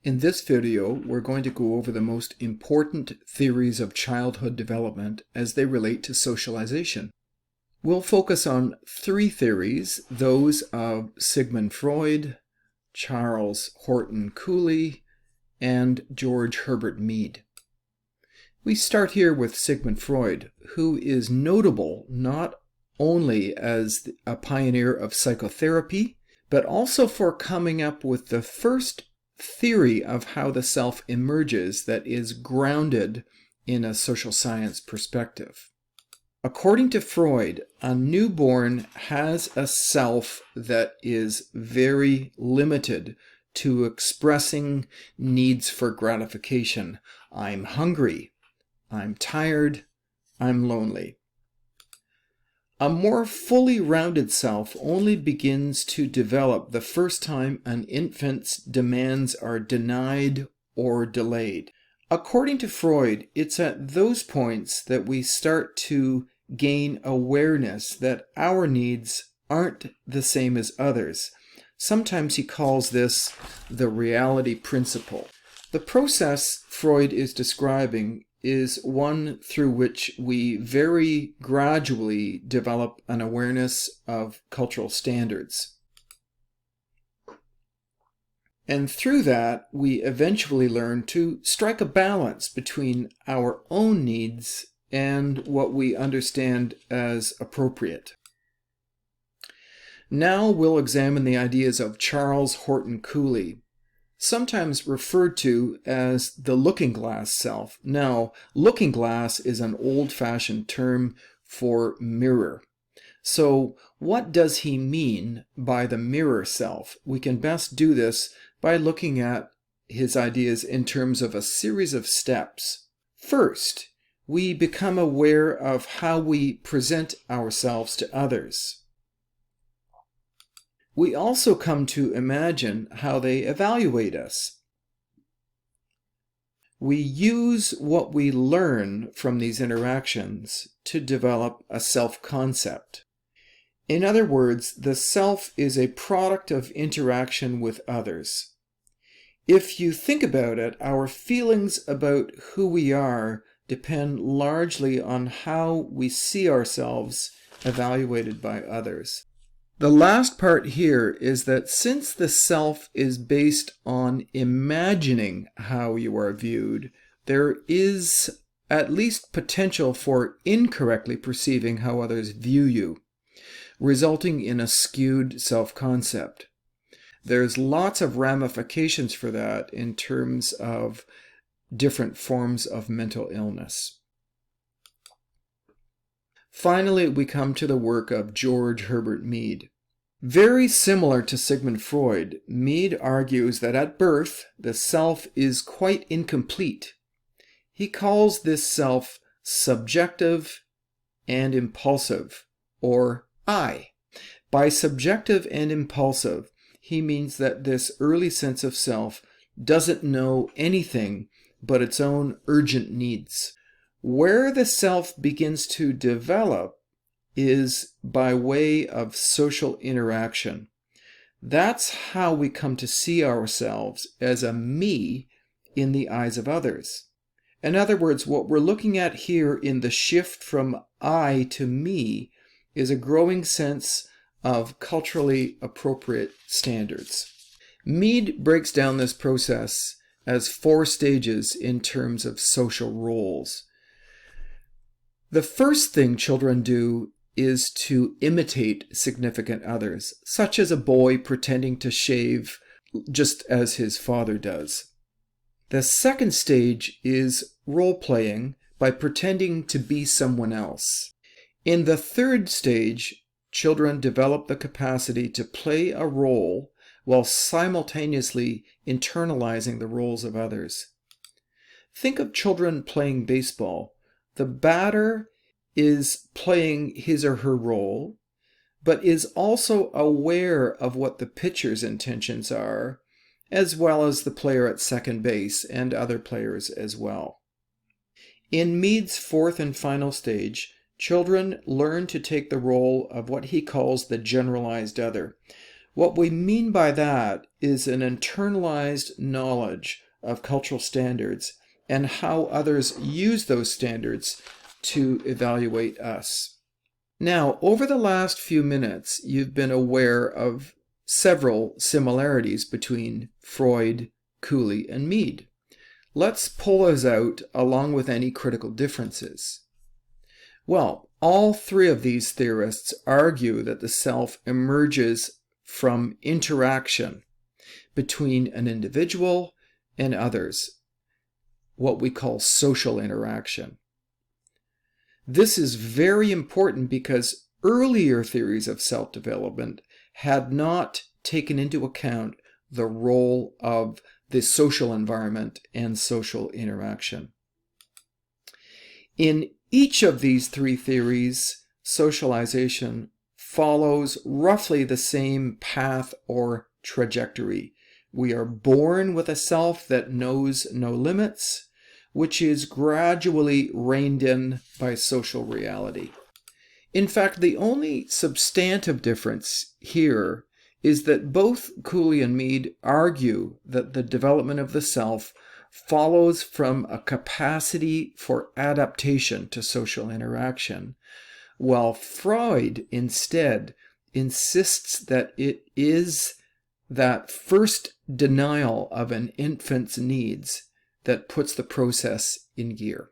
In this video, we're going to go over the most important theories of childhood development as they relate to socialization. We'll focus on three theories, those of Sigmund Freud, Charles Horton Cooley, and George Herbert Mead. We start here with Sigmund Freud, who is notable not only as a pioneer of psychotherapy, but also for coming up with the first theory of how the self emerges that is grounded in a social science perspective. According to Freud, a newborn has a self that is very limited to expressing needs for gratification. I'm hungry, I'm tired, I'm lonely. A more fully rounded self only begins to develop the first time an infant's demands are denied or delayed. According to Freud, it's at those points that we start to gain awareness that our needs aren't the same as others. Sometimes he calls this the reality principle. The process Freud is describing is one through which we very gradually develop an awareness of cultural standards. And through that, we eventually learn to strike a balance between our own needs and what we understand as appropriate. Now we'll examine the ideas of Charles Horton Cooley, sometimes referred to as the looking glass self. Now, looking glass is an old-fashioned term for mirror. So what does he mean by the mirror self? We can best do this by looking at his ideas in terms of a series of steps. First, we become aware of how we present ourselves to others. We also come to imagine how they evaluate us. We use what we learn from these interactions to develop a self-concept. In other words, the self is a product of interaction with others. If you think about it, our feelings about who we are depend largely on how we see ourselves evaluated by others. The last part here is that since the self is based on imagining how you are viewed, there is at least potential for incorrectly perceiving how others view you, resulting in a skewed self-concept. There's lots of ramifications for that in terms of different forms of mental illness. Finally, we come to the work of George Herbert Mead. Very similar to Sigmund Freud, Mead argues that at birth, the self is quite incomplete. He calls this self subjective and impulsive, or I. By subjective and impulsive, he means that this early sense of self doesn't know anything but its own urgent needs. Where the self begins to develop is by way of social interaction. That's how we come to see ourselves as a me in the eyes of others. In other words, what we're looking at here in the shift from I to me is a growing sense of culturally appropriate standards. Mead breaks down this process as 4 stages in terms of social roles. The first thing children do is to imitate significant others, such as a boy pretending to shave just as his father does. The second stage is role-playing by pretending to be someone else. In the third stage, children develop the capacity to play a role while simultaneously internalizing the roles of others. Think of children playing baseball. The batter is playing his or her role, but is also aware of what the pitcher's intentions are, as well as the player at second base and other players as well. In Mead's fourth and final stage, children learn to take the role of what he calls the generalized other. What we mean by that is an internalized knowledge of cultural standards and how others use those standards to evaluate us. Now, over the last few minutes, you've been aware of several similarities between Freud, Cooley, and Mead. Let's pull those out along with any critical differences. Well, all three of these theorists argue that the self emerges from interaction between an individual and others, what we call social interaction. This is very important because earlier theories of self-development had not taken into account the role of the social environment and social interaction. In each of these three theories, socialization follows roughly the same path or trajectory. We are born with a self that knows no limits, which is gradually reined in by social reality. In fact, the only substantive difference here is that both Cooley and Mead argue that the development of the self follows from a capacity for adaptation to social interaction, while Freud instead insists that it is that first denial of an infant's needs that puts the process in gear.